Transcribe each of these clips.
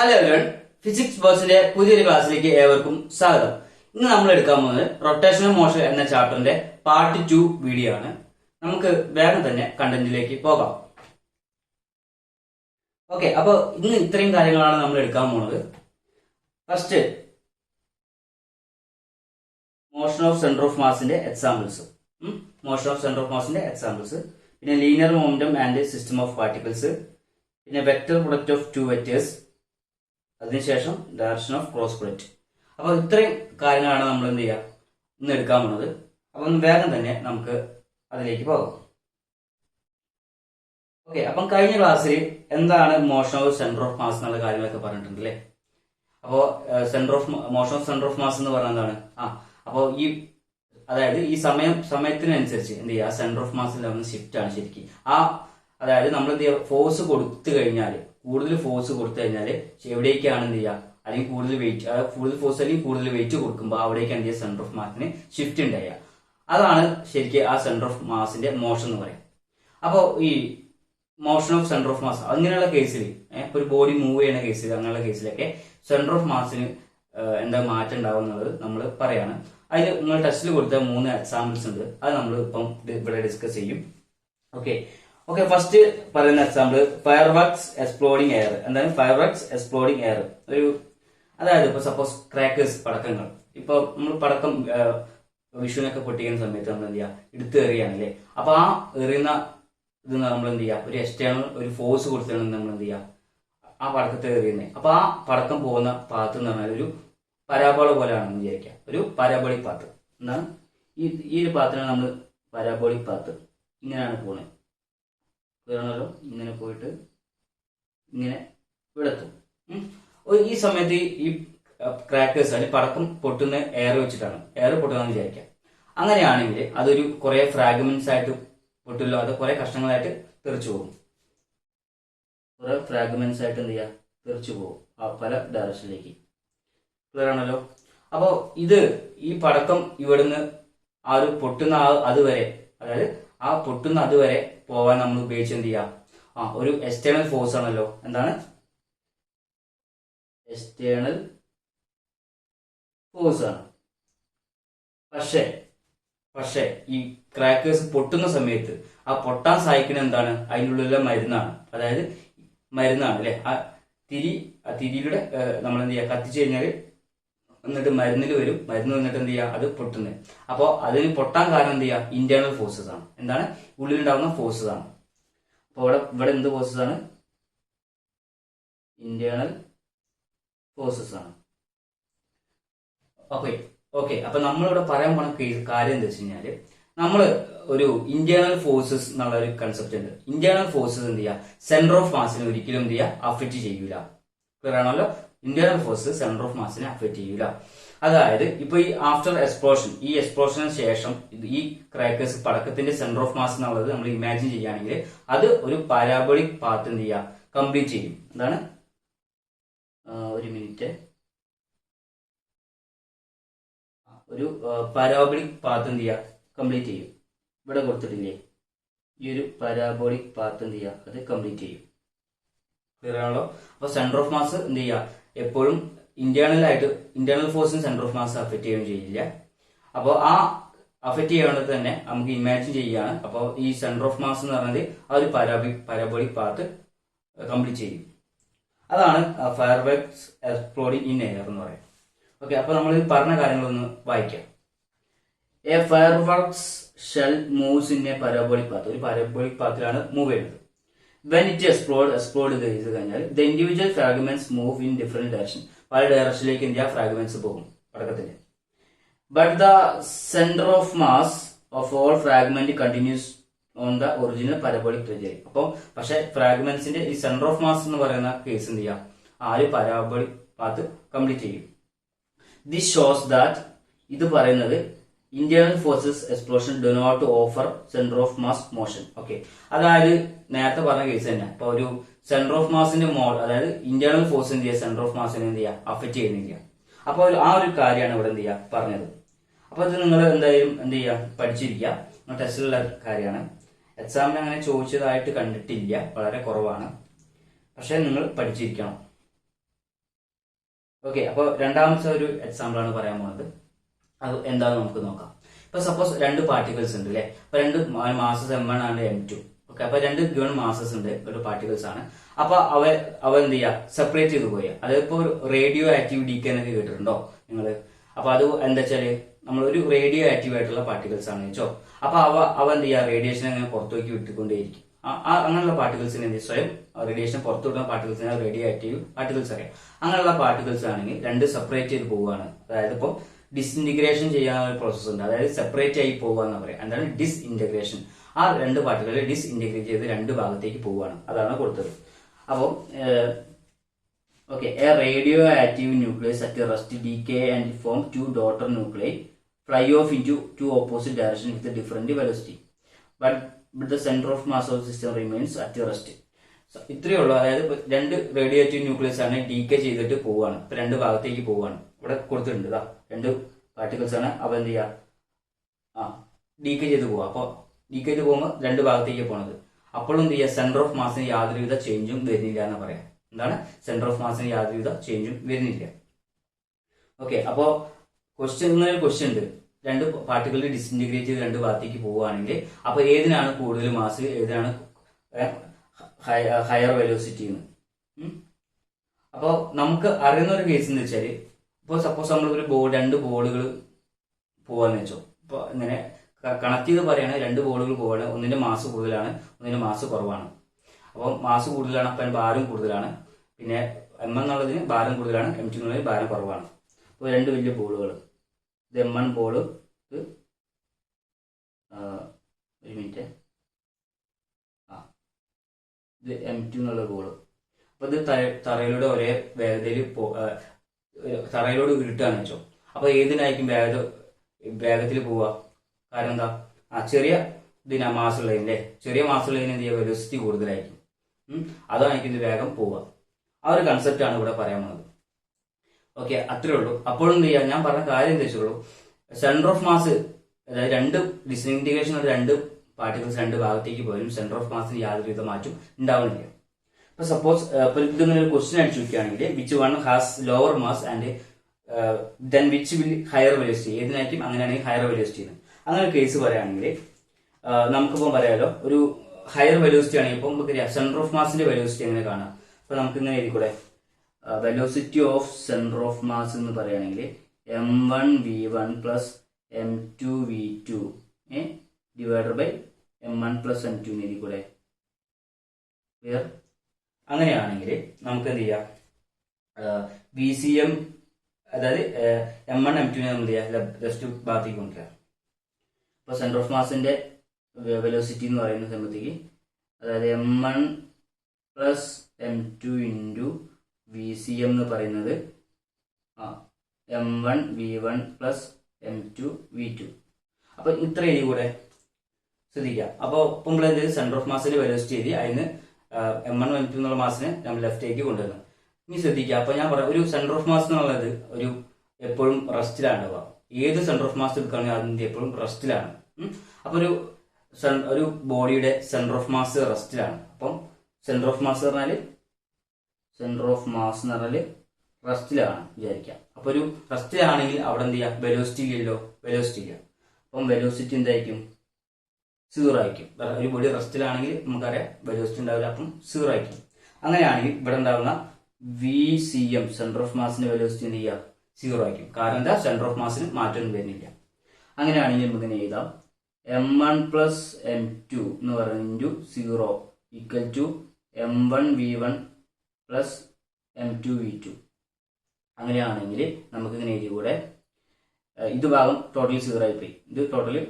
Hello everyone, physics ബോക്സിന്റെ പുതിയൊരു ക്ലാസ്സിലേക്ക് ഏവർക്കും സ്വാഗതം. ഇന്ന് നമ്മൾ എടുക്കാൻ പോകുന്നത് റൊട്ടേഷണൽ മോഷൻ എന്ന ചാപ്റ്ററിന്റെ പാർട്ട് 2 വീഡിയോ ആണ്. നമുക്ക് വേഗം തന്നെ കണ്ടന്റിലേക്ക് പോകാം. ഓക്കെ, അപ്പൊ ഇന്ന് ഇത്രയും കാര്യങ്ങളാണ് നമ്മൾ എടുക്കാൻ പോകുന്നത്. First, motion of centre of മാസിന്റെ എക്സാമ്പിൾസ്, പിന്നെ linear momentum and system of particles, പിന്നെ vector product of two vectors, അതിനുശേഷം ഡയറക്ഷൻ ഓഫ് ക്രോസ് പ്രൊഡക്റ്റ്. അപ്പൊ ഇത്രയും കാര്യങ്ങളാണ് നമ്മൾ എന്ത് ചെയ്യുക ഇന്ന് എടുക്കാൻ പോകുന്നത്. അപ്പൊ ഒന്ന് വേഗം തന്നെ നമുക്ക് അതിലേക്ക് പോകാം. ഓക്കെ, അപ്പം കഴിഞ്ഞ ക്ലാസ്സിൽ എന്താണ് motion of centre of mass എന്നുള്ള കാര്യങ്ങളൊക്കെ പറഞ്ഞിട്ടുണ്ട് അല്ലേ. അപ്പോ motion of centre of mass എന്ന് പറഞ്ഞാൽ എന്താണ്? അപ്പോൾ അതായത് ഈ സമയത്തിനനുസരിച്ച് എന്ത് ചെയ്യുക, സെന്റർ ഓഫ് മാസിൽ നമ്മൾ ഷിഫ്റ്റ് ആണ് ശരിക്കും. അതായത് നമ്മൾ എന്ത് ചെയ്യുക, ഫോഴ്സ് കൊടുത്തു കഴിഞ്ഞാൽ, കൂടുതൽ ഫോഴ്സ് കൊടുത്തു കഴിഞ്ഞാൽ എവിടേക്കാണ് എന്ത് ചെയ്യുക, അല്ലെങ്കിൽ കൂടുതൽ വെയിറ്റ്, അതായത് കൂടുതൽ ഫോഴ്സ് അല്ലെങ്കിൽ കൂടുതൽ വെയിറ്റ് കൊടുക്കുമ്പോൾ അവിടേക്ക് എന്ത് ചെയ്യുക, സെന്റർ ഓഫ് മാസിന് ഷിഫ്റ്റ് ഉണ്ടാവുക. അതാണ് ശരിക്കും ആ സെന്റർ ഓഫ് മാസിന്റെ മോഷൻ എന്ന് പറയാം. അപ്പോൾ ഈ motion of centre of mass അങ്ങനെയുള്ള കേസിൽ, ഒരു ബോഡി മൂവ് ചെയ്യുന്ന കേസിൽ, അങ്ങനെയുള്ള കേസിലൊക്കെ സെന്റർ ഓഫ് മാസിന് എന്താ മാറ്റം ഉണ്ടാവും എന്നുള്ളത് നമ്മൾ പറയാണ്. അതിന് നിങ്ങൾ ടെസ്റ്റിൽ കൊടുത്ത 3 എക്സാമ്പിൾസ് ഉണ്ട്. അത് നമ്മൾ ഇപ്പം ഇവിടെ ഡിസ്കസ് ചെയ്യും. ഓക്കെ, ഫസ്റ്റ് പറയുന്ന example fire works exploding air. എന്താണ് ഫയർ വർക്സ് എക്സ്പ്ലോഡിംഗ് എയർ? അതായത് ഇപ്പൊ സപ്പോസ് ക്രാക്കേഴ്സ്, പടക്കങ്ങൾ. ഇപ്പൊ നമ്മൾ പടക്കം വിഷുവിനൊക്കെ പൊട്ടിക്കുന്ന സമയത്ത് നമ്മൾ എന്ത് ചെയ്യുക, എടുത്ത് എറിയാണല്ലേ. അപ്പൊ ആ എറിയുന്ന ഇത് നമ്മൾ എന്ത് ചെയ്യുക, ഒരു എക്സ്റ്റേണൽ ഒരു ഫോഴ്സ് കൊടുത്താണ് നമ്മൾ എന്ത് ചെയ്യുക, ആ പടക്കത്തെ എറിയുന്നത്. അപ്പൊ ആ പടക്കം പോകുന്ന പാത്ത് എന്ന് പറഞ്ഞാൽ ഒരു പരാബോള പോലെയാണെന്ന് വിചാരിക്കുക, ഒരു പരാബോളിക് പാത്ത്. എന്താണ് ഈ ഒരു പാത്തിനാണ് നമ്മൾ പരാബോളിക് പാത്ത്. ഇങ്ങനെയാണ് പോകുന്നത്, ണല്ലോ ഇങ്ങനെ പോയിട്ട് ഇങ്ങനെ ഇവിടെത്തും. ഈ സമയത്ത് ഈ ക്രാക്കേഴ്സ് അല്ലെങ്കിൽ പടക്കം പൊട്ടുന്ന എയർ വെച്ചിട്ടാണ്, എയർ പൊട്ടുന്നതെന്ന് വിചാരിക്കാം. അങ്ങനെയാണെങ്കിൽ അതൊരു കുറെ ഫ്രാഗ്മെന്റ്സ് ആയിട്ട് പൊട്ടില്ലോ, അത് കുറെ കഷ്ണങ്ങളായിട്ട് തെറിച്ചു പോകും. കുറെ ഫ്രാഗ്മെന്റ്സ് ആയിട്ട് എന്ത് ചെയ്യുക, തെറിച്ചു പോകും പല ഡയറക്ഷനിലേക്ക്. ക്ലിയർ ആണല്ലോ. അപ്പോ ഈ പടക്കം ഇവിടുന്ന് ആ ഒരു പൊട്ടുന്ന അതുവരെ, അതായത് ആ പൊട്ടുന്ന അതുവരെ പോവാൻ നമ്മൾ ഉപയോഗിച്ച് എന്ത് ചെയ്യാം, ഒരു എക്സ്റ്റേണൽ ഫോഴ്സ് ആണല്ലോ. എന്താണ് എക്സ്റ്റേണൽ ഫോഴ്സ് ആണ്. പക്ഷേ ഈ ക്രാക്കേഴ്സ് പൊട്ടുന്ന സമയത്ത് ആ പൊട്ടാൻ സഹായിക്കുന്ന എന്താണ്, അതിനുള്ളിലെ മരുന്നാണ്. അതായത് മരുന്നാണ് അല്ലെ. ആ തിരിയിലൂടെ നമ്മൾ എന്ത് ചെയ്യുക, കത്തിച്ചു കഴിഞ്ഞാൽ എന്നിട്ട് മരുന്നിൽ വരും, മരുന്ന് വന്നിട്ട് എന്ത് ചെയ്യുക, അത് പൊട്ടുന്നത്. അപ്പോൾ അതിന് പൊട്ടാൻ കാരണം എന്ത് ചെയ്യുക, ഇന്റേണൽ ഫോഴ്സസ് ആണ്. എന്താണ്, ഉള്ളിലുണ്ടാകുന്ന ഫോഴ്സസ് ആണ്. അപ്പോൾ ഇവിടെ എന്ത് ഫോഴ്സസ് ആണ്, ഇന്റേണൽ ഫോഴ്സസ് ആണ്. ഓക്കെ, അപ്പൊ നമ്മളിവിടെ പറയാൻ പോണ കാര്യം എന്താ വെച്ച് കഴിഞ്ഞാല്, നമ്മൾ ഒരു ഇന്റേണൽ ഫോഴ്സസ് എന്നുള്ള ഒരു കൺസെപ്റ്റ് ഉണ്ട്. ഇന്റേണൽ ഫോഴ്സസ് എന്ത് ചെയ്യുക, സെന്റർ ഓഫ് മാസിനെ ഒരിക്കലും എന്ത് ചെയ്യുക, അഫക്റ്റ് ചെയ്യൂല. ക്ലിയർ ആണല്ലോ. ഇന്റേണൽ ഫോഴ്സ് സെന്റർ ഓഫ് മാസിനെ അഫക്റ്റ് ചെയ്യൂല. അതായത് ഇപ്പൊ ഈ ആഫ്റ്റർ എക്സ്പ്ലോഷൻ, ഈ എക്സ്പ്ലോഷന് ശേഷം ഈ ക്രാക്കേഴ്സ് പടക്കത്തിന്റെ സെന്റർ ഓഫ് മാസ് എന്നുള്ളത് നമ്മൾ ഇമാജിൻ ചെയ്യുകയാണെങ്കിൽ അത് ഒരു പാരാബോളിക് പാത്ത് എന്ത് ചെയ്യുക, കംപ്ലീറ്റ് ചെയ്യും. എന്താണ്, ഒരു മിനിറ്റ്, ഒരു പാരാബോളിക് പാത്ത് എന്ത് ചെയ്യുക, കംപ്ലീറ്റ് ചെയ്യും. ഇവിടെ കൊടുത്തിട്ടില്ലേ, ഈ ഒരു പാരാബോളിക് പാത്ത് എന്ത് ചെയ്യുക, അത് കംപ്ലീറ്റ് ചെയ്യും. ക്ലിയർ ആണല്ലോ. അപ്പൊ സെന്റർ ഓഫ് മാസ് എന്ത് ചെയ്യുക, എപ്പോഴും ഇന്റേണൽ ഫോഴ്സിന് സെന്റർ ഓഫ് മാസ് അഫക്റ്റ് ചെയ്യുകയും ചെയ്യില്ല. അപ്പോൾ ആ അഫക്റ്റ് ചെയ്യാണ്ട് തന്നെ നമുക്ക് ഇമാജിൻ ചെയ്യുകയാണ്. അപ്പോൾ ഈ സെന്റർ ഓഫ് മാസ് എന്ന് പറയുന്നത് ആ ഒരു പാരാബോളിക് പാത്ത് കംപ്ലീറ്റ് ചെയ്യും. അതാണ് fire works exploding in air എന്ന് പറയുന്നത്. ഓക്കെ, അപ്പൊ നമ്മൾ പറഞ്ഞ കാര്യങ്ങളൊന്ന് വായിക്കാം. A fire works shell moves in A parabolic path. ഒരു പാരാബോളിക് പാത്തിലാണ് മൂവ് ചെയ്യുന്നത്. When it explode ചെയ്ത് കഴിഞ്ഞാൽ the individual fragments move in different direction. പല ഡയറക്ഷനിലേക്ക് ഇന്ത്യ ഫ്രാഗ്മെന്റ്സ് പോകും പടക്കത്തിന്റെ. But the center of mass of all fragment continues on the original parabolic trajectory. അപ്പോൾ പക്ഷെ ഫ്രാഗ്മെന്റ്സിന്റെ ഈ centre of mass എന്ന് പറയുന്ന കേസ് എന്ത് ചെയ്യാം, ആ ഒരു പാരാബോളിക് പാത്ത് കംപ്ലീറ്റ് ചെയ്യും. This shows that ഇത് പറയുന്നത് internal forces explosion do not offer centre of mass motion. Okay, അതായത് നേരത്തെ പറഞ്ഞ കേസ് തന്നെ. അപ്പൊ ഒരു സെന്റർ ഓഫ് മാസിന്റെ അതായത് ഇന്റേണൽ ഫോഴ്സ് എന്ത് ചെയ്യുക, സെന്റർ ഓഫ് മാസിനെ എന്ത് ചെയ്യുക, അഫക്റ്റ് ചെയ്യുന്നില്ല. അപ്പോൾ ആ ഒരു കാര്യമാണ് ഇവിടെ എന്ത് ചെയ്യുക പറഞ്ഞത്. അപ്പൊ ഇത് നിങ്ങൾ എന്തായാലും എന്ത് ചെയ്യുക, പഠിച്ചിരിക്കുക. ടെസ്റ്റിലുള്ള കാര്യമാണ്. എക്സാമിന് അങ്ങനെ ചോദിച്ചതായിട്ട് കണ്ടിട്ടില്ല, വളരെ കുറവാണ്. പക്ഷെ നിങ്ങൾ പഠിച്ചിരിക്കണം. ഓക്കെ, അപ്പോൾ രണ്ടാമത്തെ ഒരു എക്സാമ്പിൾ ആണ് പറയാൻ പോകുന്നത്. അത് എന്താണെന്ന് നമുക്ക് നോക്കാം. ഇപ്പൊ സപ്പോസ് രണ്ട് പാർട്ടിക്കിൾസ് ഉണ്ട് അല്ലെ. അപ്പൊ രണ്ട് masses M1 and M2. Okay, അപ്പൊ രണ്ട് ഗിവൺ മാസസ് ഉണ്ട്, ഒരു പാർട്ടിക്കിൾസ് ആണ്. അപ്പൊ അവ എന്ത് ചെയ്യുക, സെപ്പറേറ്റ് ചെയ്ത് പോയി. അതിപ്പോ റേഡിയോ ആക്റ്റീവ് ഡീക്കേ എന്നൊക്കെ കേട്ടിട്ടുണ്ടോ നിങ്ങള്? അപ്പൊ അത് എന്താ വെച്ചാല് നമ്മളൊരു റേഡിയോ ആക്റ്റീവ് ആയിട്ടുള്ള പാർട്ടിക്കിൾസ് ആണ് വെച്ചോ. അപ്പൊ അവ എന്ത് ചെയ്യുക, റേഡിയേഷൻ അങ്ങനെ പുറത്തേക്ക് വിട്ടുകൊണ്ടേയിരിക്കും. അങ്ങനെയുള്ള പാർട്ടിക്കിൾസിന് എന്ത് സ്വയം റേഡിയേഷൻ പുറത്തു വിടുന്ന പാർട്ടിക്കിൾസിനെ റേഡിയോ ആക്റ്റീവ് പാർട്ടിക്കിൾസ് അറിയാം. അങ്ങനെയുള്ള പാർട്ടിക്കിൾസ് ആണെങ്കിൽ രണ്ട് സെപ്പറേറ്റ് ചെയ്ത് പോവുകയാണ്. അതായത് ഇപ്പോൾ ഡിസ്ഇന്റിഗ്രേഷൻ ചെയ്യാനുള്ള ഒരു പ്രോസസ് ഉണ്ട്, അതായത് സെപ്പറേറ്റ് ആയി പോവുക എന്ന് പറയാം. എന്താണ് ഡിസ്ഇന്റഗ്രേഷൻ? ആ രണ്ട് പാർട്ടികൾ ഡിസ്ഇന്റഗ്രേറ്റ് ചെയ്ത് രണ്ട് ഭാഗത്തേക്ക് പോവുകയാണ്, അതാണ് കൊടുത്തത്. അപ്പോൾ okay, a radio active nucleus at rest decay and form two daughter nuclei fly off in two opposite direction with different velocity but the centre of mass of system remains at rest. ഇത്രയേ ഉള്ളൂ. അതായത് രണ്ട് radio active nucleus ആണ്, decay ചെയ്തിട്ട് പോവുകയാണ്, ഇപ്പൊ രണ്ട് ഭാഗത്തേക്ക് പോവുകയാണ്. ഇവിടെ കൊടുത്തിട്ടുണ്ട്, ഇതാ രണ്ട് പാർട്ടിക്കിൾസ് ആണ്. അവ എന്ത് ചെയ്യുക, ഡീകേ ചെയ്ത് പോവുക. അപ്പോൾ ഡീകേ ചെയ്ത് പോകുമ്പോൾ രണ്ട് ഭാഗത്തേക്ക് പോണത്. അപ്പോഴും എന്ത് ചെയ്യുക, സെന്റർ ഓഫ് മാസിന് യാതൊരുവിധ ചേഞ്ചും വരുന്നില്ല എന്ന് പറയാം. എന്താണ് സെന്റർ ഓഫ് മാസിന് യാതൊരുവിധ ചേഞ്ചും വരുന്നില്ല. ഓക്കെ, അപ്പോ ക്വസ്റ്റ്യൻ ഉണ്ട്, രണ്ട് പാർട്ടിക്കിൾ ഡിസിന്റിഗ്രേറ്റ് ചെയ്ത് രണ്ട് ഭാഗത്തേക്ക് പോവുകയാണെങ്കിൽ അപ്പൊ ഏതിനാണ് കൂടുതൽ മാസ്, ഏതിനാണ് ഹയർ വെലോസിറ്റി എന്ന്. അപ്പോൾ നമുക്ക് അറിയുന്ന ഒരു കേസ് എന്ന് വെച്ചാൽ, ഇപ്പോൾ സപ്പോസ് നമ്മളൊരു രണ്ട് ബോളുകൾ പോവാന്ന് വെച്ചോ. ഇപ്പൊ ഇങ്ങനെ കണക്ട് ചെയ്ത് പറയുകയാണ്, രണ്ട് ബോളുകൾ പോവാണ്, ഒന്നിന്റെ മാസ് കൂടുതലാണ്, ഒന്നിന്റെ മാസ് കുറവാണ്. അപ്പോൾ മാസ് കൂടുതലാണ്, അപ്പം ഭാരം കൂടുതലാണ്. പിന്നെ M എന്നുള്ളതിന് ഭാരം കൂടുതലാണ്, M2 എന്നുള്ളതിന് ഭാരം കുറവാണ്. അപ്പോൾ രണ്ട് വലിയ ബോളുകൾ, ഇത് M1 ബോള്, ഇത് ഒരു മിനിറ്റ്, ഇത് M2 എന്നുള്ള ബോള്. അപ്പൊ ഇത് തറയിലൂടെ ഒരേ വേഗതയിൽ തറയിലൂടെ ഉരുട്ടാന്ന് വെച്ചോ. അപ്പൊ ഏതിനായിരിക്കും വേഗത്തിൽ പോവുക? കാരണം എന്താ, ചെറിയ മാസുള്ളതിന്റെ ചെറിയ മാസുള്ളതിന് എന്ത് ചെയ്യുക, വെലോസിറ്റി കൂടുതലായിരിക്കും. അതായിരിക്കും ഇത് വേഗം പോവുക. ആ ഒരു കൺസെപ്റ്റ് ആണ് ഇവിടെ പറയാൻ പോകുന്നത്. ഓക്കെ, അത്രേ ഉള്ളൂ. അപ്പോഴും എന്ത് ചെയ്യാം, ഞാൻ പറഞ്ഞ കാര്യം എന്താ വെച്ചുള്ളൂ, സെന്റർ ഓഫ് മാസ്, അതായത് രണ്ട് ഡിസിന്റിഗ്രേഷൻ രണ്ട് പാർട്ടിക്കിൾസ് രണ്ട് ഭാഗത്തേക്ക് പോയാലും സെന്റർ ഓഫ് മാസിന് യാതൊരുവിധ മാറ്റം ഉണ്ടാവുന്നില്ല. ഇപ്പൊ സപ്പോസ് ഇതിങ്ങനെ ഒരു ക്വസ്റ്റ്യൻ അടിച്ചു നോക്കുകയാണെങ്കിൽ, which one has lower mass and then which will higher velocity, ഏതിനായിരിക്കും അങ്ങനെയാണെങ്കിൽ ഹയർ വെലോസിറ്റി എന്ന്. അങ്ങനെ കേസ് പറയുകയാണെങ്കിൽ നമുക്കിപ്പം പറയാലോ, ഒരു ഹയർ വെലോസിറ്റി ആണെങ്കിൽ ഇപ്പം നമുക്കറിയാം സെന്റർ ഓഫ് മാസിന്റെ വെലോസിറ്റി എങ്ങനെ കാണാം. അപ്പൊ നമുക്ക് ഇങ്ങനെ എഴുതിക്കൂടെ, velocity of centre of mass എന്ന് പറയുകയാണെങ്കിൽ M1 V1 plus M2 V2 divided by M1 plus M2 എന്ന് എഴുതിക്കൂടെ. ക്ലിയർ? അങ്ങനെയാണെങ്കിൽ നമുക്ക് എന്ത് ചെയ്യാം, VCM അതായത് M1 M2 നമ്മൾ എന്ത് ചെയ്യാം, ലെഫ്റ്റ് ഭാഗത്തേക്ക് കൊണ്ടുവരാം. ഇപ്പൊ സെന്റർ ഓഫ് മാസിന്റെ വെലോസിറ്റി എന്ന് പറയുന്ന സമയത്തേക്ക്, അതായത് M1 plus M2 into VCM എന്ന് പറയുന്നത് M1 V1 plus M2 V2. അപ്പൊ ഇത്ര എഴുതി കൂടെ ശ്രദ്ധിക്കാം. അപ്പോൾ ഇപ്പം നമ്മൾ എന്ത് സെന്റർ ഓഫ് മാസിന്റെ വെലോസിറ്റി എഴുതി, അതിന് M1 M2 എന്നുള്ള മാസിനെ നമ്മൾ ലെഫ്റ്റിലേക്ക് കൊണ്ടുവന്നു. ഇനി ശ്രദ്ധിക്കുക, അപ്പൊ ഞാൻ പറയാം, ഒരു സെന്റർ ഓഫ് മാസ് എന്നുള്ളത് ഒരു എപ്പോഴും റെസ്റ്റിലാണ് ഉണ്ടാവുക. ഏത് സെന്റർ ഓഫ് മാസ് എടുക്കുകയാണെങ്കിൽ അതിന്റെ എപ്പോഴും റെസ്റ്റിലാണ്. അപ്പൊ ഒരു ബോഡിയുടെ സെന്റർ ഓഫ് മാസ് റെസ്റ്റിലാണ്. അപ്പം സെന്റർ ഓഫ് മാസ് എന്ന് പറഞ്ഞാല് റെസ്റ്റിലാണ് വിചാരിക്കാം. അപ്പൊ ഒരു റെസ്റ്റിലാണെങ്കിൽ അവിടെ എന്ത് ചെയ്യാം, വെലോസിറ്റി ഇല്ലല്ലോ, വെലോസിറ്റി ഇല്ല. അപ്പം വെലോസിറ്റി എന്തായിരിക്കും, 0 ആയിരിക്കും. ഒരു ബോഡി റെസ്റ്റിലാണെങ്കിൽ നമുക്കറിയാം വെലോസിറ്റി ഉണ്ടാവില്ല, അപ്പം 0 ആയിരിക്കും. അങ്ങനെയാണെങ്കിൽ ഇവിടെ ഉണ്ടാവുന്ന VCM സെന്റർ ഓഫ് മാസിന്റെ വെലോസിറ്റി എന്ത് ചെയ്യുക, 0 ആയിരിക്കും. കാരണം എന്താ, സെന്റർ ഓഫ് മാസിന് മാറ്റമൊന്നും വരുന്നില്ല. അങ്ങനെയാണെങ്കിൽ നമുക്ക് ഇങ്ങനെ എഴുതാം, M1 പ്ലസ് M2 എന്ന് പറയുന്നത് 0 equal to M1 V1 plus M2 V2. അങ്ങനെയാണെങ്കിൽ നമുക്ക് ഇങ്ങനെ എഴുതി കൂടെ, ഇത് ഭാഗം ടോട്ടലി 0 ആയിപ്പോയി, ഇത് ടോട്ടലി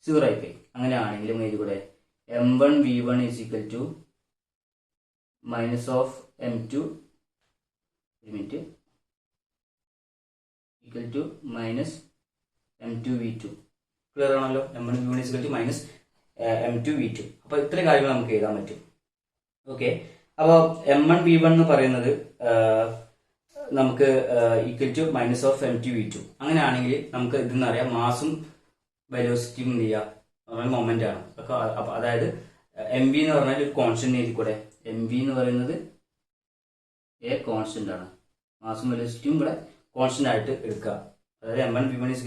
0 ആയിപ്പോയി. അങ്ങനെയാണെങ്കിൽ നമുക്ക് എഴുതി കൂടെ M1 V1 is equal to minus of M2 equal to minus M2 V2. Clear ആണല്ലോ? M1 V1 is equal to minus M2 V2. അപ്പൊ ഇത്രയും കാര്യങ്ങൾ നമുക്ക് എഴുതാൻ പറ്റും. ഓക്കെ, അപ്പോൾ M1 V1 എന്ന് പറയുന്നത് നമുക്ക് equal to minus of M2 V2. അങ്ങനെയാണെങ്കിൽ നമുക്ക് ഇതെന്ന് അറിയാം, മാസും വെലോസിറ്റിയും എന്ത് ചെയ്യാം, മൊമെന്റ് ആണ്. അതായത് MV എന്ന് പറഞ്ഞാൽ ഒരു കോൺസ്റ്റന്റ് എഴുതി കൂടെ, MV എന്ന് പറയുന്നത് കോൺസ്റ്റന്റ് ആണ്. മാസും വെലോസിറ്റിയും ഇവിടെ കോൺസ്റ്റന്റ് ആയിട്ട് എടുക്കുക. അതായത് M1 V1 =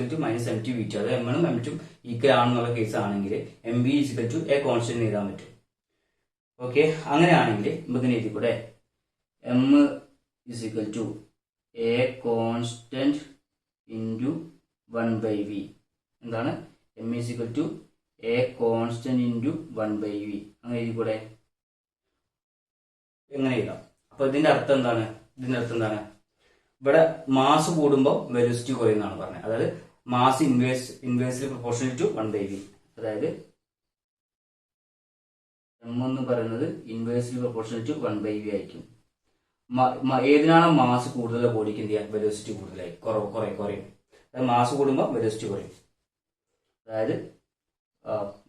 -mt v2. അതായത് M1 ഉം M2 ഈക്വൽ ആണെന്നുള്ള കേസ് ആണെങ്കിൽ MV = a കോൺസ്റ്റന്റ് എഴുതാൻ പറ്റും. ഓക്കെ, അങ്ങനെയാണെങ്കിൽ നമുക്ക് എഴുതി കൂടെ M = a constant into 1/v. എന്താണ്? M = a constant into 1/v. അങ്ങനെ എഴുതി കൂടെ? എങ്ങനെ എഴുതാം? അപ്പൊ ഇതിന്റെ അർത്ഥം എന്താണ്? ഇവിടെ മാസ് കൂടുമ്പോൾ വെലോസിറ്റി കുറയുന്നതാണ് പറഞ്ഞത്. അതായത് mass inversely proportional to 1/v. അതായത് M എന്ന് പറയുന്നത് ഇൻവേഴ്സ്ലി പ്രൊപ്പോർഷണൽ ടു 1/v ആയിരിക്കും. ഏതിനാണ് മാസ് കൂടുതൽ ബോഡിക്ക് എന്ത് ചെയ്യാം? വെലോസിറ്റി കൂടുതലായി കുറയും. അതായത് മാസ് കൂടുമ്പോൾ വെലോസിറ്റി കുറയും. അതായത്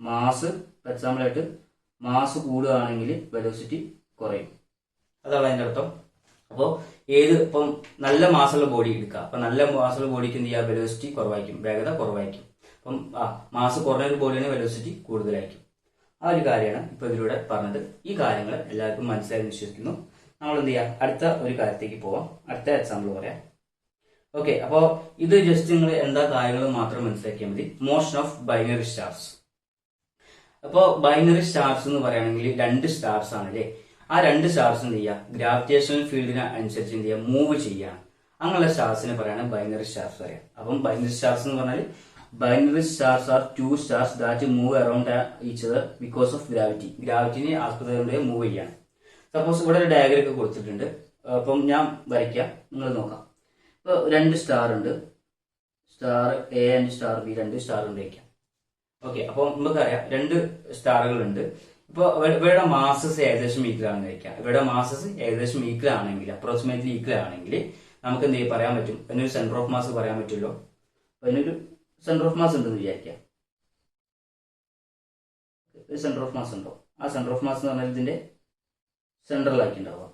മാസ് എക്സാമ്പിൾ ആയിട്ട് മാസ് കൂടുകയാണെങ്കിൽ വെലോസിറ്റി കുറയും. അതാണ് അതിന്റെ അർത്ഥം. അപ്പോൾ ഇപ്പം നല്ല മാസമുള്ള ബോഡി എടുക്കുക. അപ്പൊ നല്ല മാസമുള്ള ബോഡിക്ക് എന്ത് ചെയ്യുക? വെലോസിറ്റി കുറവായിരിക്കും, വേഗത കുറവായിരിക്കും. അപ്പം മാസ് കുറഞ്ഞ ഒരു ബോഡിയാണ് വെലോസിറ്റി കൂടുതലായിരിക്കും. ആ ഒരു കാര്യമാണ് ഇപ്പൊ ഇതിലൂടെ പറഞ്ഞത്. ഈ കാര്യങ്ങൾ എല്ലാവർക്കും മനസ്സിലായി വിശ്വസിക്കുന്നു. നമ്മൾ എന്ത് ചെയ്യാം? അടുത്ത ഒരു കാര്യത്തേക്ക് പോവാം. അടുത്ത എക്സാമ്പിൾ പറയാം. ഓക്കെ, അപ്പോൾ ഇത് ജസ്റ്റ് നിങ്ങൾ എന്താ കാര്യങ്ങൾ മാത്രം മനസ്സിലാക്കിയാൽ മതി. Motion of binary stars. അപ്പോൾ ബൈനറി സ്റ്റാർസ് എന്ന് പറയുകയാണെങ്കിൽ 2 സ്റ്റാർസ് ആണല്ലേ. ആ 2 സ്റ്റാർസ് എന്ത് ചെയ്യുക? ഗ്രാവിറ്റേഷണൽ ഫീൽഡിന് അനുസരിച്ച് എന്ത് ചെയ്യുക? മൂവ് ചെയ്യുകയാണ്. അങ്ങനെയുള്ള സ്റ്റാർസിനെ പറയാണ് ബൈനറി സ്റ്റാർസ് പറയാം. അപ്പം ബൈനറി സ്റ്റാർസ് എന്ന് പറഞ്ഞാൽ binary stars are 2 stars that move around each other because of gravity. ഗ്രാവിറ്റിനെ ആസ്പദമാക്കി മൂവ് ചെയ്യാണ്. സപ്പോസ് ഇവിടെ ഒരു ഡയഗ്രം ഒക്കെ കൊടുത്തിട്ടുണ്ട്. അപ്പം ഞാൻ വരയ്ക്കാം, നിങ്ങൾ നോക്കാം. ഇപ്പോൾ 2 സ്റ്റാർ ഉണ്ട്, star A and star B, 2 star ഉണ്ട് വയ്ക്കാം. ഓക്കെ, അപ്പോൾ നമുക്കറിയാം 2 സ്റ്റാറുകളുണ്ട്. ഇപ്പോൾ ഇവരുടെ മാസസ് ഏകദേശം ഈക്വൽ ആണെന്ന് വയ്ക്കാം. ഇവരുടെ മാസസ് ഏകദേശം ഈക്വൽ ആണെങ്കിൽ, അപ്രോക്സിമേറ്റ്ലി ഈക്വൽ ആണെങ്കിൽ നമുക്ക് എന്ത് പറയാൻ പറ്റും? അതിനൊരു സെന്റർ ഓഫ് മാസ് പറയാൻ പറ്റുമല്ലോ. അപ്പൊ അതിനൊരു സെന്റർ ഓഫ് മാസ് ഉണ്ടെന്ന് വിചാരിക്കാം. സെന്റർ ഓഫ് മാസ് ഉണ്ടോ? ആ സെന്റർ ഓഫ് മാസ് എന്ന് പറഞ്ഞാൽ ഇതിന്റെ സെൻട്രലാക്കി ഉണ്ടാവുക.